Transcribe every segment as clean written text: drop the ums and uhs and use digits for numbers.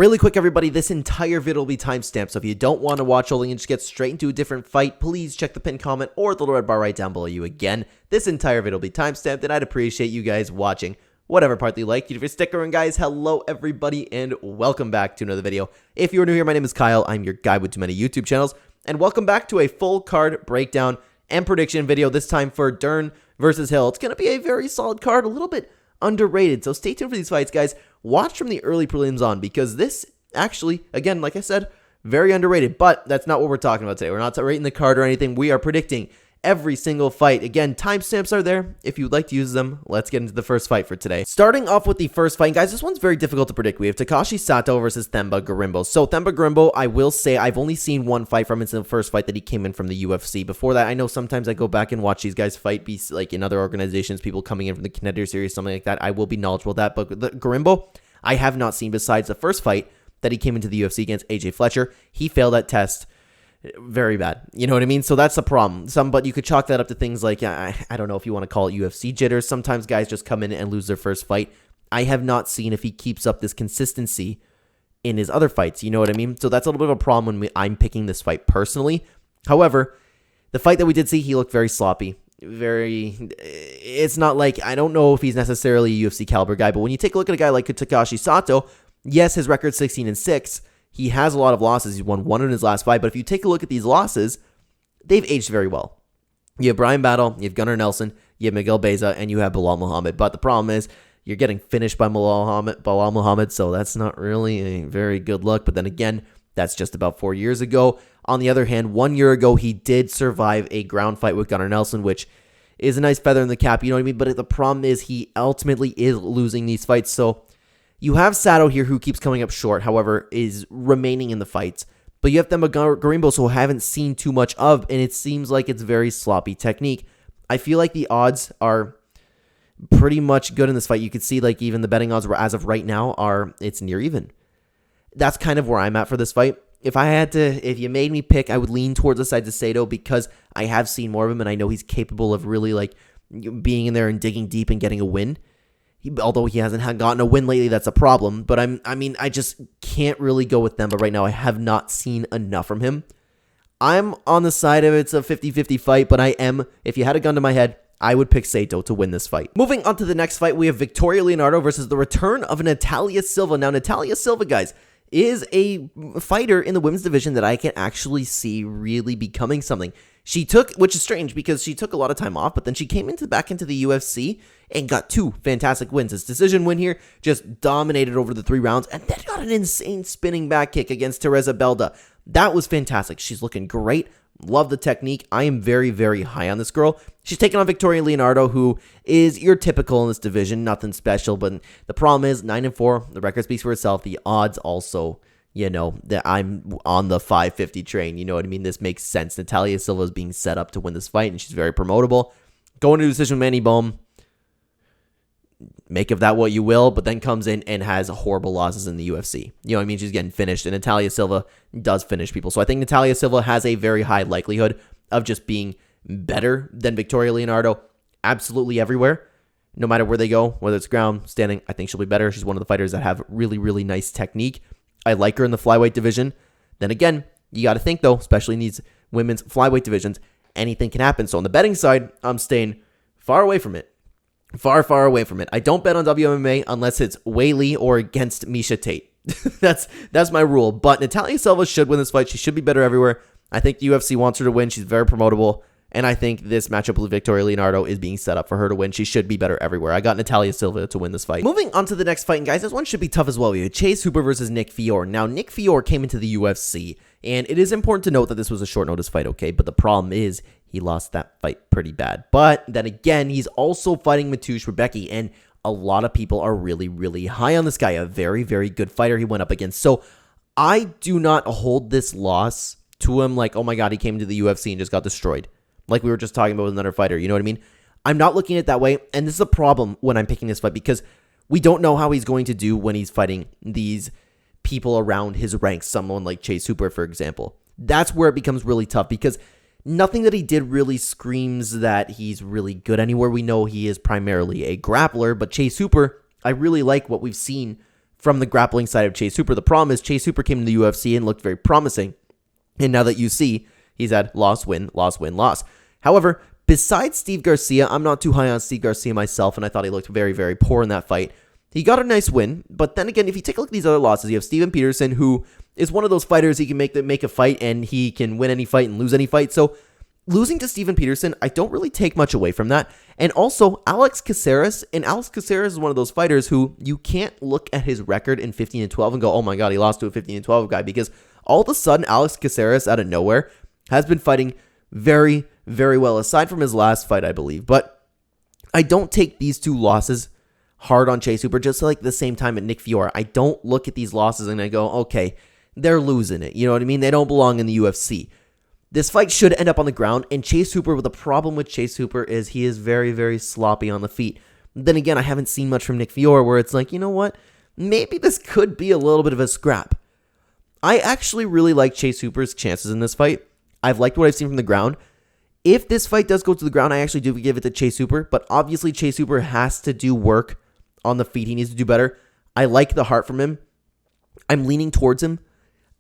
Really quick, everybody, this entire video will be timestamped, so if you don't want to watch only and just get straight into a different fight, please check the pinned comment or the little red bar right down below you. Again, this entire video will be timestamped, and I'd appreciate you guys watching whatever part you like. If you're stick around, guys, hello everybody, and welcome back to another video. If you're new here, my name is Kyle. I'm your guy with too many YouTube channels, and welcome back to a full card breakdown and prediction video, this time for Dern versus Hill. It's going to be a very solid card, a little bit underrated, so stay tuned for these fights, guys. Watch from the early prelims on, because this actually, again, like I said, very underrated, but that's not what we're talking about today. We're not rating the card or anything. We are predicting every single fight. Again, timestamps are there if you would like to use them. Let's get into the first fight for today. Starting off with the first fight, guys, this one's very difficult to predict. We have Takashi Sato versus Themba Gorimbo. So Themba Gorimbo, I will say I've only seen one fight from him. It's the first fight that he came in from the UFC. Before that, I know sometimes I go back and watch these guys fight, be like in other organizations, people coming in from the Contender Series, something like that. I will be knowledgeable of that, but the Gorimbo, I have not seen besides the first fight that he came into the UFC against AJ Fletcher. He failed that test very bad. You know what I mean? So that's the problem. But you could chalk that up to things like, I don't know if you want to call it UFC jitters. Sometimes guys just come in and lose their first fight. I have not seen if he keeps up this consistency in his other fights. You know what I mean? So that's a little bit of a problem when I'm picking this fight personally. However, the fight that we did see, he looked very sloppy. It's not like, I don't know if he's necessarily a UFC caliber guy, but when you take a look at a guy like Takashi Sato, yes, his record's 16-6. He has a lot of losses. He's won one in his last fight, but if you take a look at these losses, they've aged very well. You have Brian Battle, you have Gunnar Nelson, you have Miguel Beza, and you have Belal Muhammad. But the problem is, you're getting finished by Belal Muhammad, so that's not really a very good look. But then again, that's just about 4 years ago. On the other hand, 1 year ago, he did survive a ground fight with Gunnar Nelson, which is a nice feather in the cap, you know what I mean? But the problem is, he ultimately is losing these fights, so you have Sato here who keeps coming up short, however, is remaining in the fights. But you have Themba Gorimbo, who I haven't seen too much of, and it seems like it's very sloppy technique. I feel like the odds are pretty much good in this fight. You could see like even the betting odds as of right now it's near even. That's kind of where I'm at for this fight. If you made me pick, I would lean towards the side of Sato because I have seen more of him and I know he's capable of really like being in there and digging deep and getting a win. Although he hasn't gotten a win lately, that's a problem. But I just can't really go with them. But right now, I have not seen enough from him. I'm on the side of it's a 50-50 fight, but if you had a gun to my head, I would pick Sato to win this fight. Moving on to the next fight, we have Victoria Leonardo versus the return of Natalia Silva. Now, Natalia Silva, guys, is a fighter in the women's division that I can actually see really becoming something. Which is strange because she took a lot of time off, but then she came back into the UFC and got two fantastic wins. This decision win here just dominated over the 3 rounds and then got an insane spinning back kick against Teresa Belda. That was fantastic. She's looking great. Love the technique. I am very, very high on this girl. She's taking on Victoria Leonardo, who is your typical in this division, nothing special, but the problem is 9-4. The record speaks for itself. The odds also, you know, that I'm on the 550 train. You know what I mean? This makes sense. Natalia Silva is being set up to win this fight, and she's very promotable. Going to decision with Manny Bohm. Make of that what you will, but then comes in and has horrible losses in the UFC. You know what I mean? She's getting finished, and Natalia Silva does finish people. So I think Natalia Silva has a very high likelihood of just being better than Victoria Leonardo absolutely everywhere. No matter where they go, whether it's ground, standing, I think she'll be better. She's one of the fighters that have really, really nice technique. I like her in the flyweight division. Then again, you got to think, though, especially in these women's flyweight divisions, anything can happen. So on the betting side, I'm staying far away from it. Far, far away from it. I don't bet on WMMA unless it's Weili or against Miesha Tate. That's my rule. But Natalia Silva should win this fight. She should be better everywhere. I think the UFC wants her to win. She's very promotable. And I think this matchup with Victoria Leonardo is being set up for her to win. She should be better everywhere. I got Natalia Silva to win this fight. Moving on to the next fight, and guys, this one should be tough as well. We have Chase Hooper versus Nick Fiore. Now, Nick Fiore came into the UFC, and it is important to note that this was a short notice fight, okay? But the problem is he lost that fight pretty bad. But then again, he's also fighting Mateusz Rebecki, and a lot of people are really, really high on this guy. A very, very good fighter he went up against. So I do not hold this loss to him like, oh my God, he came into the UFC and just got destroyed. Like we were just talking about with another fighter, you know what I mean? I'm not looking at it that way, and this is a problem when I'm picking this fight because we don't know how he's going to do when he's fighting these people around his ranks, someone like Chase Hooper, for example. That's where it becomes really tough because nothing that he did really screams that he's really good anywhere. We know he is primarily a grappler, but Chase Hooper, I really like what we've seen from the grappling side of Chase Hooper. The problem is Chase Hooper came to the UFC and looked very promising. And now that you see, he's had loss, win, loss, win, loss. However, besides Steve Garcia, I'm not too high on Steve Garcia myself, and I thought he looked very, very poor in that fight. He got a nice win, but then again, if you take a look at these other losses, you have Steven Peterson, who is one of those fighters, he can make a fight, and he can win any fight and lose any fight. So losing to Steven Peterson, I don't really take much away from that. And also, Alex Caceres, is one of those fighters who you can't look at his record in 15-12 and go, oh my god, he lost to a 15-12 guy, because all of a sudden, Alex Caceres, out of nowhere, has been fighting very, very well, aside from his last fight, I believe. But I don't take these two losses hard on Chase Hooper, just like the same time at Nick Fiore. I don't look at these losses and I go, okay, they're losing it. You know what I mean? They don't belong in the UFC. This fight should end up on the ground, and Chase Hooper, the problem with Chase Hooper is he is very, very sloppy on the feet. Then again, I haven't seen much from Nick Fiore where it's like, you know what? Maybe this could be a little bit of a scrap. I actually really like Chase Hooper's chances in this fight. I've liked what I've seen from the ground. If this fight does go to the ground, I actually do give it to Chase Hooper, but obviously Chase Hooper has to do work on the feet. He needs to do better. I like the heart from him. I'm leaning towards him.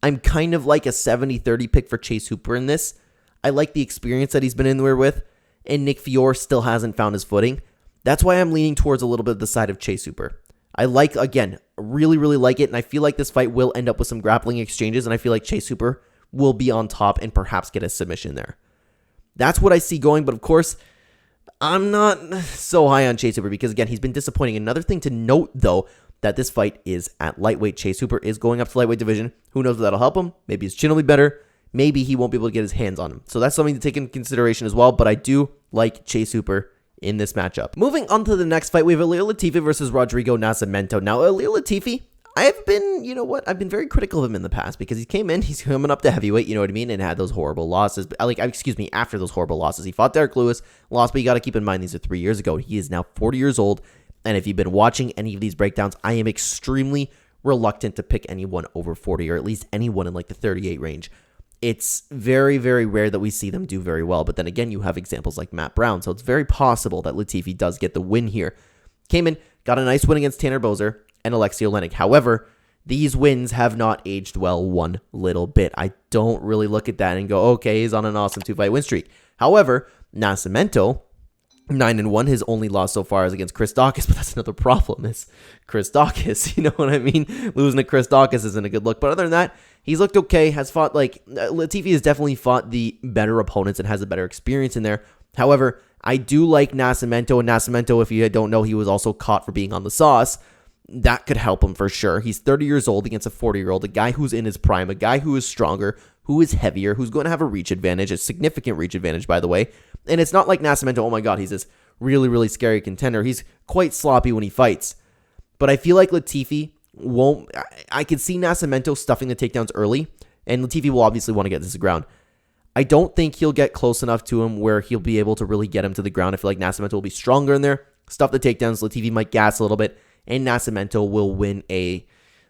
I'm kind of like a 70-30 pick for Chase Hooper in this. I like the experience that he's been in there with, and Nick Fiore still hasn't found his footing. That's why I'm leaning towards a little bit of the side of Chase Hooper. I like, again, really, really like it, and I feel like this fight will end up with some grappling exchanges, and I feel like Chase Hooper will be on top and perhaps get a submission there. That's what I see going, but of course, I'm not so high on Chase Hooper because, again, he's been disappointing. Another thing to note, though, that this fight is at lightweight. Chase Hooper is going up to lightweight division. Who knows if that'll help him? Maybe his chin will be better. Maybe he won't be able to get his hands on him. So that's something to take into consideration as well, but I do like Chase Hooper in this matchup. Moving on to the next fight, we have Ilir Latifi versus Rodrigo Nascimento. Now, Ilir Latifi, I've been very critical of him in the past because he's coming up to heavyweight, you know what I mean, and had those horrible losses. After those horrible losses. He fought Derek Lewis, lost, but you got to keep in mind these are 3 years ago. He is now 40 years old, and if you've been watching any of these breakdowns, I am extremely reluctant to pick anyone over 40, or at least anyone in like the 38 range. It's very, very rare that we see them do very well, but then again, you have examples like Matt Brown, so it's very possible that Latifi does get the win here. Came in, got a nice win against Tanner Boser and Alexei Olenek. However, these wins have not aged well one little bit. I don't really look at that and go, okay, he's on an awesome 2-fight win streak. However, Nascimento, 9-1, his only loss so far is against Chris Daukaus, but that's another problem, is Chris Daukaus, you know what I mean? Losing to Chris Daukaus isn't a good look, but other than that, he's looked okay, has fought, Latifi has definitely fought the better opponents and has a better experience in there. However, I do like Nascimento, and Nascimento, if you don't know, he was also caught for being on the sauce. That could help him for sure. He's 30 years old against a 40-year-old, a guy who's in his prime, a guy who is stronger, who is heavier, who's going to have a reach advantage, a significant reach advantage, by the way. And it's not like Nascimento, oh my god, he's this really, really scary contender. He's quite sloppy when he fights. But I feel like Latifi won't... I can see Nascimento stuffing the takedowns early, and Latifi will obviously want to get this to the ground. I don't think he'll get close enough to him where he'll be able to really get him to the ground. I feel like Nascimento will be stronger in there, stuff the takedowns, Latifi might gas a little bit, and Nascimento will win a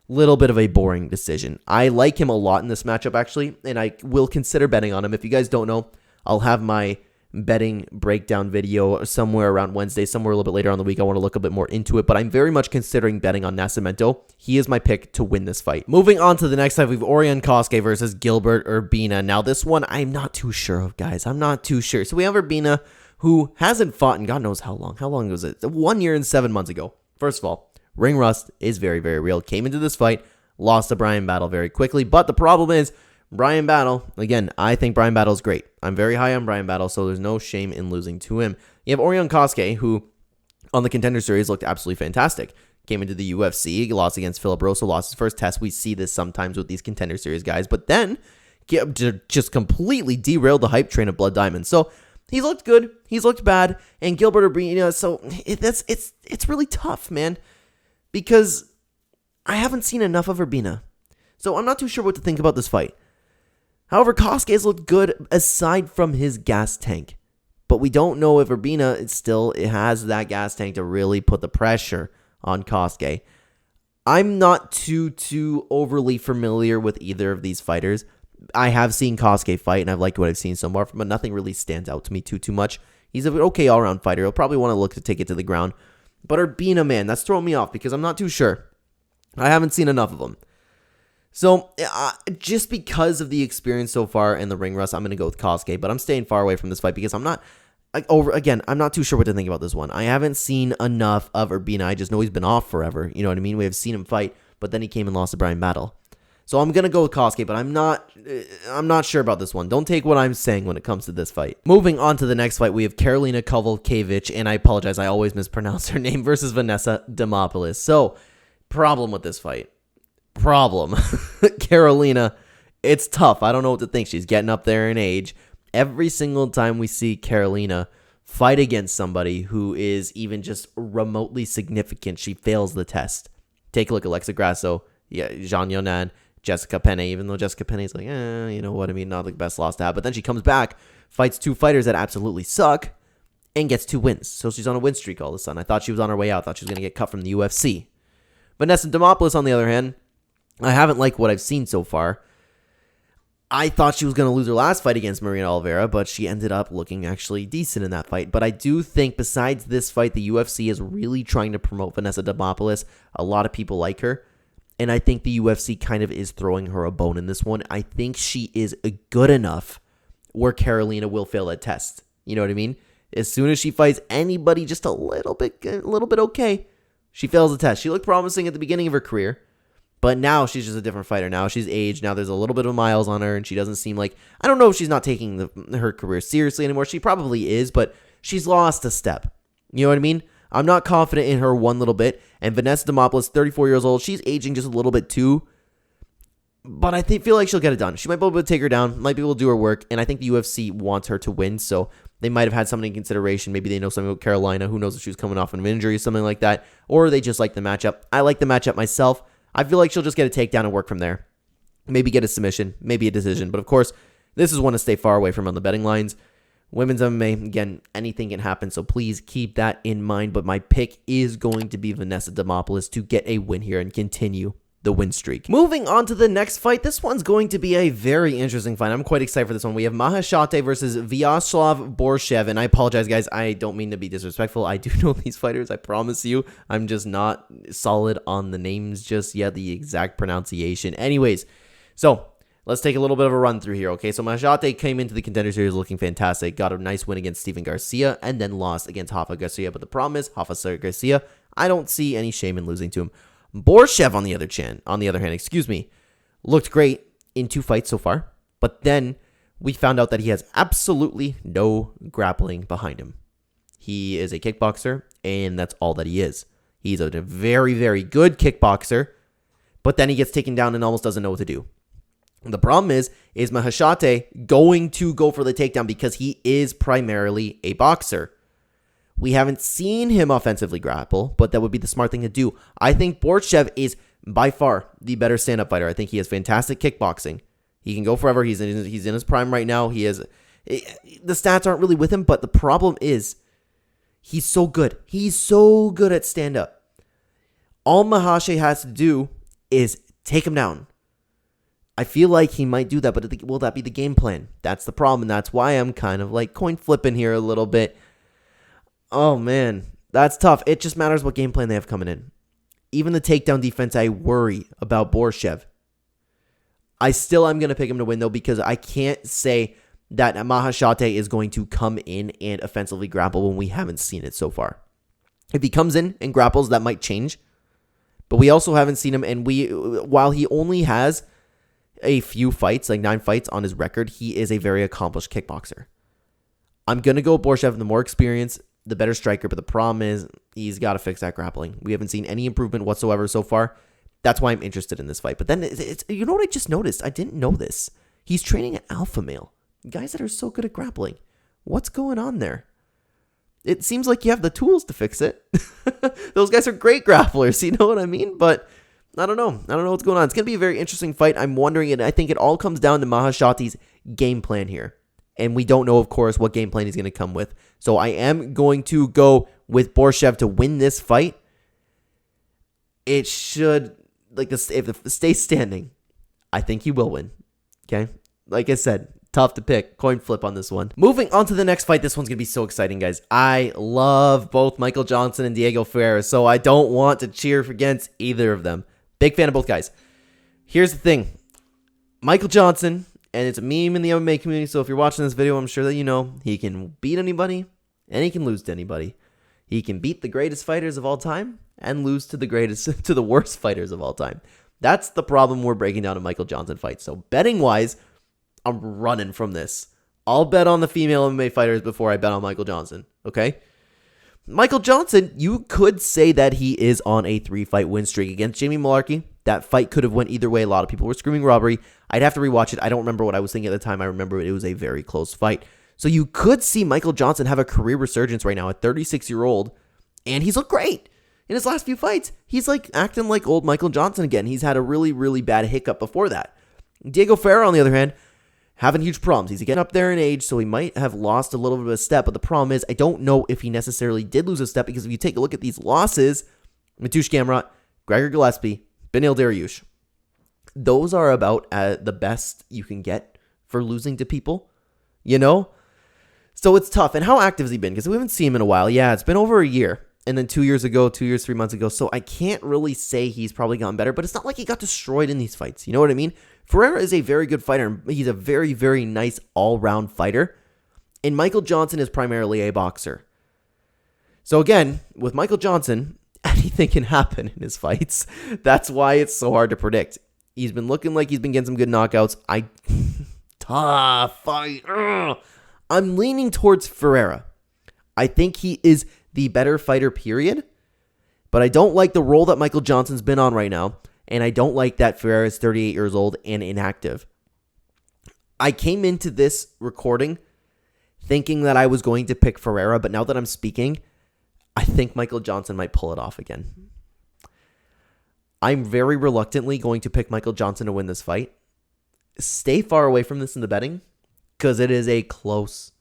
little bit of a boring decision. I like him a lot in this matchup, actually, and I will consider betting on him. If you guys don't know, I'll have my betting breakdown video somewhere around Wednesday, somewhere a little bit later on the week. I want to look a bit more into it, but I'm very much considering betting on Nascimento. He is my pick to win this fight. Moving on to the next fight, we have Orion Cosce versus Gilbert Urbina. Now, this one, I'm not too sure of, guys. I'm not too sure. So we have Urbina, who hasn't fought in God knows how long. How long was it? 1 year and 7 months ago. First of all, ring rust is very, very real. Came into this fight, lost to Bryan Battle very quickly, but the problem is, Bryan Battle, again, I think Bryan Battle is great. I'm very high on Bryan Battle, so there's no shame in losing to him. You have Orion Cosce, who on the Contender Series looked absolutely fantastic. Came into the UFC, lost against Philip Rosso, lost his first test. We see this sometimes with these Contender Series guys, but then just completely derailed the hype train of Blood Diamond. So he's looked good, he's looked bad, and Gilbert Urbina, so it's really tough, man, because I haven't seen enough of Urbina. So I'm not too sure what to think about this fight. However, Cosce has looked good aside from his gas tank. But we don't know if Urbina it has that gas tank to really put the pressure on Cosce. I'm not too overly familiar with either of these fighters. I have seen Cosce fight, and I've liked what I've seen so far, but nothing really stands out to me too much. He's an okay all-around fighter. He'll probably want to look to take it to the ground. But Urbina, man, that's throwing me off because I'm not too sure. I haven't seen enough of them. So, just because of the experience so far and the ring rust, I'm going to go with Cosce, but I'm staying far away from this fight because I'm not too sure what to think about this one. I haven't seen enough of Urbina. I just know he's been off forever. You know what I mean? We have seen him fight, but then he came and lost to Brian Battle. So I'm going to go with Cosce, but I'm not sure about this one. Don't take what I'm saying when it comes to this fight. Moving on to the next fight, we have Karolina Kowalkiewicz, and I apologize, I always mispronounce her name, versus Vanessa Demopoulos. So, problem with this fight. Karolina, it's tough. I don't know what to think. She's getting up there in age. Every single time we see Karolina fight against somebody who is even just remotely significant, she fails the test. Take a look at Alexa Grasso, Jean Yonan, Jessica Penne, even though Jessica Penne is like, you know what I mean, not the best loss to have. But then she comes back, fights 2 fighters that absolutely suck, and gets 2 wins. So she's on a win streak all of a sudden. I thought she was on her way out. I thought she was going to get cut from the UFC. Vanessa Demopoulos, on the other hand, I haven't liked what I've seen so far. I thought she was going to lose her last fight against Marina Oliveira, but she ended up looking actually decent in that fight. But I do think besides this fight, the UFC is really trying to promote Vanessa Demopoulos. A lot of people like her, and I think the UFC kind of is throwing her a bone in this one. I think she is good enough where Karolina will fail that test. You know what I mean? As soon as she fights anybody just a little bit okay, she fails the test. She looked promising at the beginning of her career. But now she's just a different fighter. Now she's aged. Now there's a little bit of miles on her, and she doesn't seem like... I don't know if she's not taking her career seriously anymore. She probably is, but she's lost a step. You know what I mean? I'm not confident in her one little bit. And Vanessa Demopoulos, 34 years old, she's aging just a little bit too. But I feel like she'll get it done. She might be able to take her down, might be able to do her work, and I think the UFC wants her to win, so they might have had something in consideration. Maybe they know something about Karolina. Who knows if she was coming off an injury or something like that. Or they just like the matchup. I like the matchup myself. I feel like she'll just get a takedown and work from there. Maybe get a submission, maybe a decision. But of course, this is one to stay far away from on the betting lines. Women's MMA, again, anything can happen, so please keep that in mind. But my pick is going to be Vanessa Demopoulos to get a win here and continue the win streak. Moving on to the next fight. This one's going to be a very interesting fight. I'm quite excited for this one. We have Maheshate versus Vyacheslav Borshev. And I apologize, guys. I don't mean to be disrespectful. I do know these fighters. I promise you. I'm just not solid on the names just yet, the exact pronunciation. Anyways, so let's take a little bit of a run through here, okay? So Maheshate came into the Contender Series looking fantastic. Got a nice win against Steven Garcia and then lost against Rafa Garcia. But the problem is, Rafa Garcia, I don't see any shame in losing to him. Borshev, on the other hand, looked great in 2 fights so far, but then we found out that he has absolutely no grappling behind him. He is a kickboxer, and that's all that he is. He's a very, very good kickboxer, but then he gets taken down and almost doesn't know what to do. The problem is Maheshate going to go for the takedown because he is primarily a boxer. We haven't seen him offensively grapple, but that would be the smart thing to do. I think Borshev is by far the better stand-up fighter. I think he has fantastic kickboxing. He can go forever. He's in his prime right now. The stats aren't really with him, but the problem is he's so good. He's so good at stand-up. All Maheshate has to do is take him down. I feel like he might do that, but will that be the game plan? That's the problem, and that's why I'm kind of like coin flipping here a little bit. Oh, man, that's tough. It just matters what game plan they have coming in. Even the takedown defense, I worry about Borshev. I'm going to pick him to win, though, because I can't say that Maheshate is going to come in and offensively grapple when we haven't seen it so far. If he comes in and grapples, that might change. But we also haven't seen him, and while he only has a few fights, like 9 fights on his record, he is a very accomplished kickboxer. I'm going to go with Borshev, the more experience, the better striker, but the problem is he's got to fix that grappling. We haven't seen any improvement whatsoever so far. That's why I'm interested in this fight. But then, you know what I just noticed? I didn't know this. He's training an alpha male. Guys that are so good at grappling. What's going on there? It seems like you have the tools to fix it. Those guys are great grapplers, you know what I mean? But I don't know. I don't know what's going on. It's going to be a very interesting fight. I'm wondering, and I think it all comes down to Maheshate's game plan here. And we don't know, of course, what game plan he's going to come with. So I am going to go with Borshev to win this fight. It should, if it stays standing, I think he will win. Okay? Like I said, tough to pick. Coin flip on this one. Moving on to the next fight. This one's going to be so exciting, guys. I love both Michael Johnson and Diego Ferreira, so I don't want to cheer against either of them. Big fan of both guys. Here's the thing. Michael Johnson, and it's a meme in the MMA community, so if you're watching this video, I'm sure that you know, he can beat anybody, and he can lose to anybody. He can beat the greatest fighters of all time, and lose to the worst fighters of all time. That's the problem we're breaking down in Michael Johnson fights. So betting-wise, I'm running from this. I'll bet on the female MMA fighters before I bet on Michael Johnson, okay? Michael Johnson, you could say that he is on a 3-fight win streak against Jamie Mullarkey. That fight could have went either way. A lot of people were screaming robbery. I'd have to rewatch it. I don't remember what I was thinking at the time. I remember it was a very close fight. So you could see Michael Johnson have a career resurgence right now at 36-year-old, and he's looked great. In his last few fights, he's like acting like old Michael Johnson again. He's had a really, really bad hiccup before that. Diego Ferreira, on the other hand, having huge problems. He's getting up there in age, so he might have lost a little bit of a step. But the problem is, I don't know if he necessarily did lose a step, because if you take a look at these losses, Mateusz Gamrot, Gregor Gillespie, Benil Dariush, those are about the best you can get for losing to people, you know? So it's tough. And how active has he been? Because we haven't seen him in a while. Yeah, it's been over a year. And then 2 years ago, 2 years, 3 months ago. So I can't really say he's probably gotten better, but it's not like he got destroyed in these fights. You know what I mean? Ferreira is a very good fighter. He's a very, very nice all-round fighter. And Michael Johnson is primarily a boxer. So again, with Michael Johnson, anything can happen in his fights. That's why it's so hard to predict. He's been looking like he's been getting some good knockouts. Tough fight. Ugh. I'm leaning towards Ferreira. I think he is the better fighter, period. But I don't like the role that Michael Johnson's been on right now. And I don't like that Ferreira is 38 years old and inactive. I came into this recording thinking that I was going to pick Ferreira, but now that I'm speaking, I think Michael Johnson might pull it off again. I'm very reluctantly going to pick Michael Johnson to win this fight. Stay far away from this in the betting, because it is a close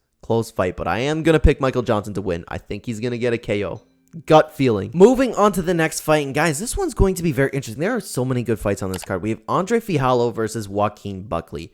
fight. But I am going to pick Michael Johnson to win. I think he's going to get a KO. Gut feeling. Moving on to the next fight. And guys, this one's going to be very interesting. There are so many good fights on this card. We have Andre Fialho versus Joaquin Buckley.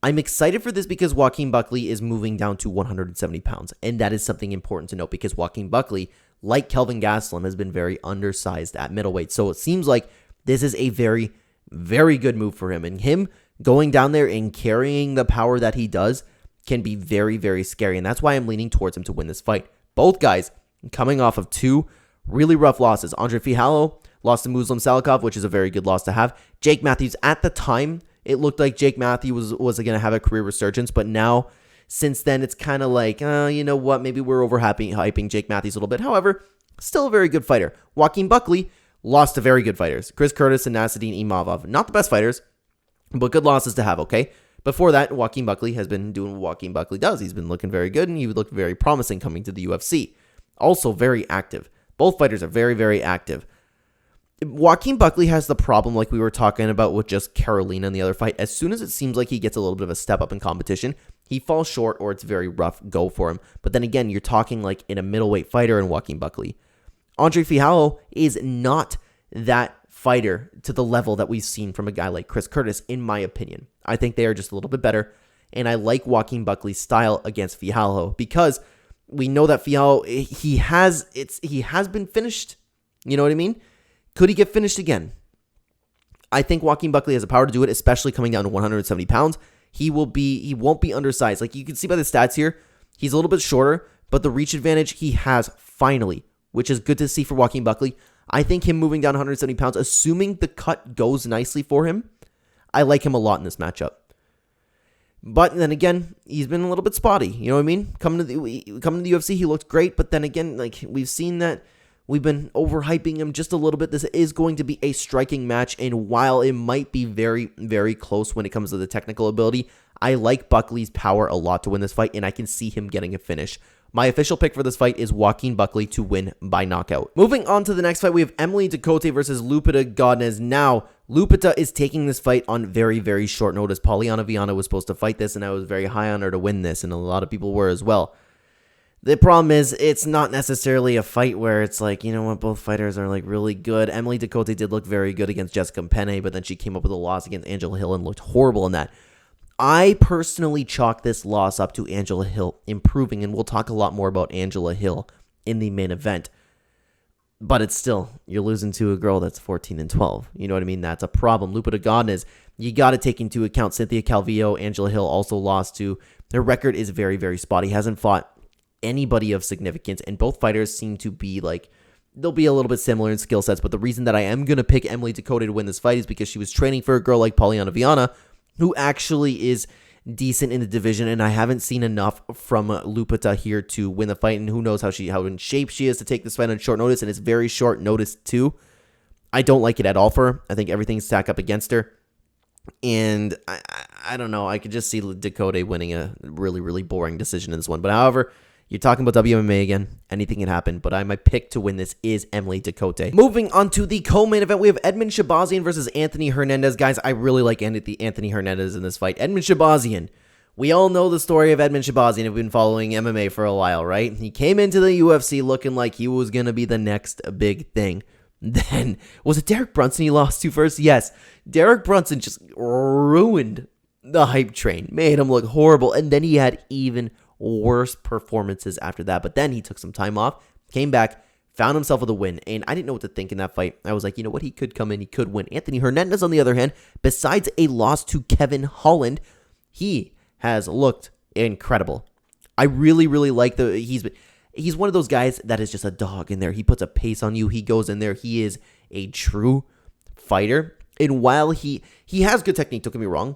I'm excited for this because Joaquin Buckley is moving down to 170 pounds. And that is something important to note, because Joaquin Buckley, like Kelvin Gastelum, has been very undersized at middleweight. So it seems like this is a very, very good move for him. And him going down there and carrying the power that he does can be very, very scary. And that's why I'm leaning towards him to win this fight. Both guys coming off of 2 really rough losses. Andre Fialho lost to Muslim Salikov, which is a very good loss to have. Jake Matthews, at the time, it looked like Jake Matthews was going to have a career resurgence. But now, since then, it's kind of like, you know what, maybe we're hyping Jake Matthews a little bit. However, still a very good fighter. Joaquin Buckley lost to very good fighters. Chris Curtis and Nasruddin Imavov. Not the best fighters, but good losses to have, okay? Before that, Joaquin Buckley has been doing what Joaquin Buckley does. He's been looking very good, and he looked very promising coming to the UFC. Also very active. Both fighters are very, very active. Joaquin Buckley has the problem, like we were talking about with just Karolina in the other fight. As soon as it seems like he gets a little bit of a step up in competition, he falls short, or it's very rough go for him. But then again, you're talking like in a middleweight fighter in Joaquin Buckley. Andre Fialho is not that fighter to the level that we've seen from a guy like Chris Curtis, in my opinion. I think they are just a little bit better, and I like Joaquin Buckley's style against Fialho, because we know that Fialho, he has been finished. You know what I mean? Could he get finished again? I think Joaquin Buckley has the power to do it, especially coming down to 170 pounds. He won't be undersized. Like you can see by the stats here, he's a little bit shorter, but the reach advantage he has finally, which is good to see for Joaquin Buckley. I think him moving down 170 pounds, assuming the cut goes nicely for him, I like him a lot in this matchup. But then again, he's been a little bit spotty. You know what I mean? Coming to the UFC, he looked great, but then again, like we've seen that we've been overhyping him just a little bit. This is going to be a striking match, and while it might be very, very close when it comes to the technical ability, I like Buckley's power a lot to win this fight, and I can see him getting a finish. My official pick for this fight is Joaquin Buckley to win by knockout. Moving on to the next fight, we have Emily Ducote versus Lupita Godinez. Now, Lupita is taking this fight on very, very short notice. Poliana Viana was supposed to fight this, and I was very high on her to win this, and a lot of people were as well. The problem is, it's not necessarily a fight where it's like, you know what, both fighters are like really good. Emily Ducote did look very good against Jessica Penne, but then she came up with a loss against Angela Hill and looked horrible in that. I personally chalk this loss up to Angela Hill improving, and we'll talk a lot more about Angela Hill in the main event. But it's still, you're losing to a girl that's 14 and 12. You know what I mean? That's a problem. Lupita Godinez, you got to take into account Cynthia Calvillo. Angela Hill also lost to. Their record is very, very spotty. Hasn't fought anybody of significance. And both fighters seem to be like, they'll be a little bit similar in skill sets. But the reason that I am going to pick Emily Ducote to win this fight is because she was training for a girl like Polyana Viana, who actually is decent in the division, and I haven't seen enough from Lupita here to win the fight, and who knows how in shape she is to take this fight on short notice, and it's very short notice too. I don't like it at all for her. I think everything's stacked up against her, and I don't know. I could just see Ducote winning a really, really boring decision in this one. But however, you're talking about WMA again. Anything can happen, but my pick to win this is Emily Ducote. Moving on to the co-main event, we have Edmen Shahbazyan versus Anthony Hernandez. Guys, I really like Anthony Hernandez in this fight. Edmen Shahbazyan. We all know the story of Edmen Shahbazyan. We've been following MMA for a while, right? He came into the UFC looking like he was going to be the next big thing. Then, was it Derek Brunson he lost to first? Yes. Derek Brunson just ruined the hype train. Made him look horrible. And then he had even worse performances after that. But then he took some time off, came back, found himself with a win. And I didn't know what to think in that fight. I was like, you know what? He could come in. He could win. Anthony Hernandez, on the other hand, besides a loss to Kevin Holland, he has looked incredible. I really, really like he's one of those guys that is just a dog in there. He puts a pace on you. He goes in there. He is a true fighter. And while he has good technique, don't get me wrong,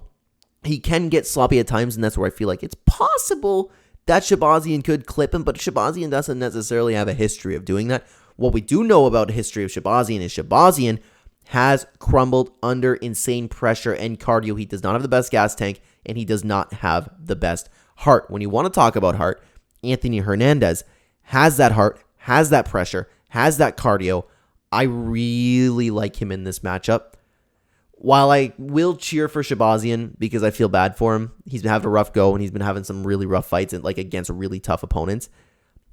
he can get sloppy at times, and that's where I feel like it's possible that Shahbazyan could clip him, but Shahbazyan doesn't necessarily have a history of doing that. What we do know about the history of Shahbazyan is Shahbazyan has crumbled under insane pressure and cardio. He does not have the best gas tank, and he does not have the best heart. When you want to talk about heart, Anthony Hernandez has that heart, has that pressure, has that cardio. I really like him in this matchup. While I will cheer for Shahbazyan because I feel bad for him, he's been having a rough go and he's been having some really rough fights and against really tough opponents.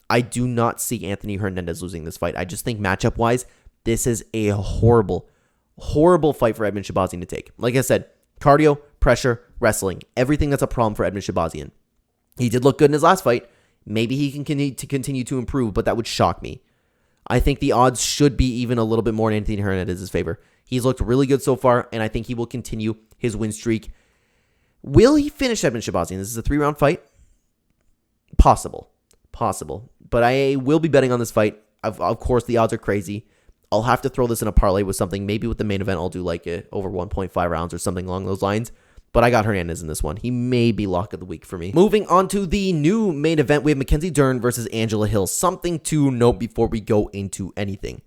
I do not see Anthony Hernandez losing this fight. I just think matchup-wise, this is a horrible, horrible fight for Edmen Shahbazyan to take. Like I said, cardio, pressure, wrestling, everything that's a problem for Edmen Shahbazyan. He did look good in his last fight. Maybe he can continue to improve, but that would shock me. I think the odds should be even a little bit more in Anthony Hernandez's favor. He's looked really good so far, and I think he will continue his win streak. Will he finish Edmen Shahbazyan? This is a 3-round fight. Possible. But I will be betting on this fight. Of course, the odds are crazy. I'll have to throw this in a parlay with something. Maybe with the main event, I'll do over 1.5 rounds or something along those lines. But I got Hernandez in this one. He may be lock of the week for me. Moving on to the new main event, we have Mackenzie Dern versus Angela Hill. Something to note before we go into anything.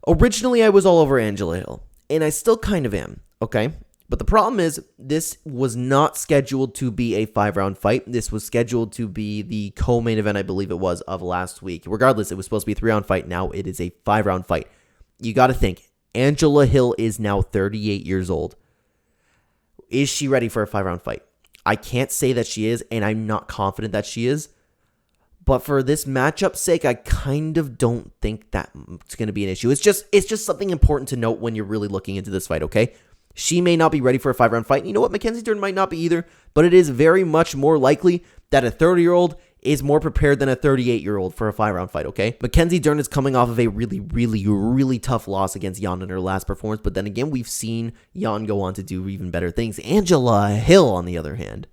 Originally, I was all over Angela Hill, and I still kind of am, okay? But the problem is, this was not scheduled to be a 5-round fight. This was scheduled to be the co-main event, I believe it was, of last week. Regardless, it was supposed to be a 3-round fight. Now it is a 5-round fight. You got to think, Angela Hill is now 38 years old. Is she ready for a 5-round fight? I can't say that she is, and I'm not confident that she is. But for this matchup's sake, I kind of don't think that it's going to be an issue. It's just something important to note when you're really looking into this fight, okay? She may not be ready for a 5-round fight. You know what? Mackenzie Dern might not be either. But it is very much more likely that a 30-year-old is more prepared than a 38-year-old for a 5-round fight, okay? Mackenzie Dern is coming off of a really, really, really tough loss against Jan in her last performance. But then again, we've seen Jan go on to do even better things. Angela Hill, on the other hand.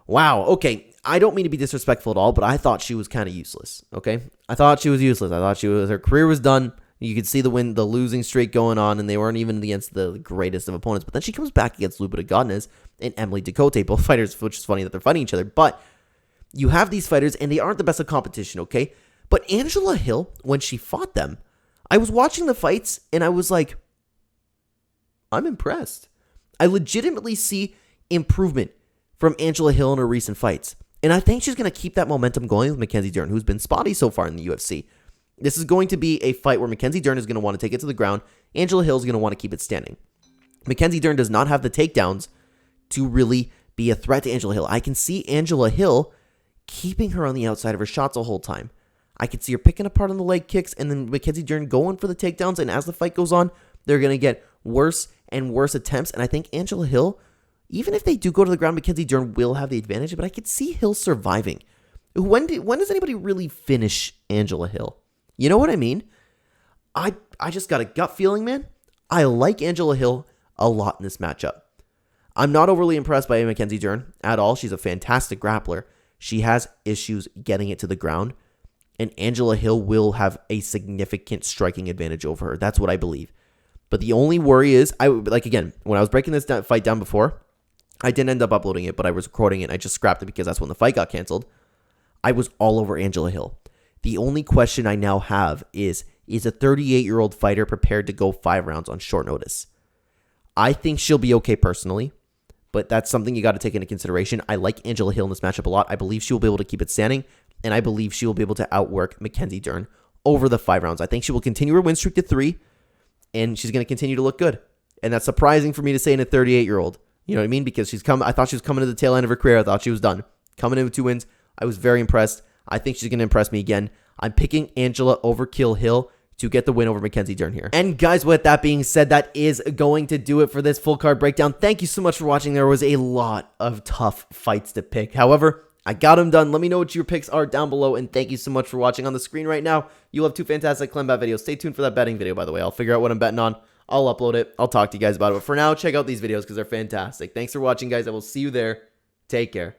Wow, okay. I don't mean to be disrespectful at all, but I thought she was kind of useless, okay? I thought she was useless. I thought her career was done. You could see the losing streak going on, and they weren't even against the greatest of opponents. But then she comes back against Lupita Godinez and Emily Ducote, both fighters, which is funny that they're fighting each other. But you have these fighters, and they aren't the best of competition, okay? But Angela Hill, when she fought them, I was watching the fights, and I was like, I'm impressed. I legitimately see improvement from Angela Hill in her recent fights. And I think she's going to keep that momentum going with Mackenzie Dern, who's been spotty so far in the UFC. This is going to be a fight where Mackenzie Dern is going to want to take it to the ground. Angela Hill is going to want to keep it standing. Mackenzie Dern does not have the takedowns to really be a threat to Angela Hill. I can see Angela Hill keeping her on the outside of her shots the whole time. I can see her picking apart on the leg kicks and then Mackenzie Dern going for the takedowns. And as the fight goes on, they're going to get worse and worse attempts. And I think Angela Hill, even if they do go to the ground, Mackenzie Dern will have the advantage, but I could see Hill surviving. When does anybody really finish Angela Hill? You know what I mean? I just got a gut feeling, man. I like Angela Hill a lot in this matchup. I'm not overly impressed by Mackenzie Dern at all. She's a fantastic grappler. She has issues getting it to the ground, and Angela Hill will have a significant striking advantage over her. That's what I believe. But the only worry is, again, when I was breaking this fight down before, I didn't end up uploading it, but I was recording it, and I just scrapped it because that's when the fight got canceled. I was all over Angela Hill. The only question I now have is a 38-year-old fighter prepared to go 5 rounds on short notice? I think she'll be okay personally, but that's something you got to take into consideration. I like Angela Hill in this matchup a lot. I believe she will be able to keep it standing, and I believe she will be able to outwork Mackenzie Dern over the 5 rounds. I think she will continue her win streak to 3, and she's going to continue to look good. And that's surprising for me to say in a 38-year-old. You know what I mean? Because I thought she was coming to the tail end of her career. I thought she was done. Coming in with 2 wins, I was very impressed. I think she's going to impress me again. I'm picking Angela over Kill Hill to get the win over Mackenzie Dern here. And guys, with that being said, that is going to do it for this full card breakdown. Thank you so much for watching. There was a lot of tough fights to pick. However, I got them done. Let me know what your picks are down below, and thank you so much for watching. On the screen right now, you'll have 2 fantastic Clenbat videos. Stay tuned for that betting video, by the way. I'll figure out what I'm betting on. I'll upload it. I'll talk to you guys about it. But for now, check out these videos because they're fantastic. Thanks for watching, guys. I will see you there. Take care.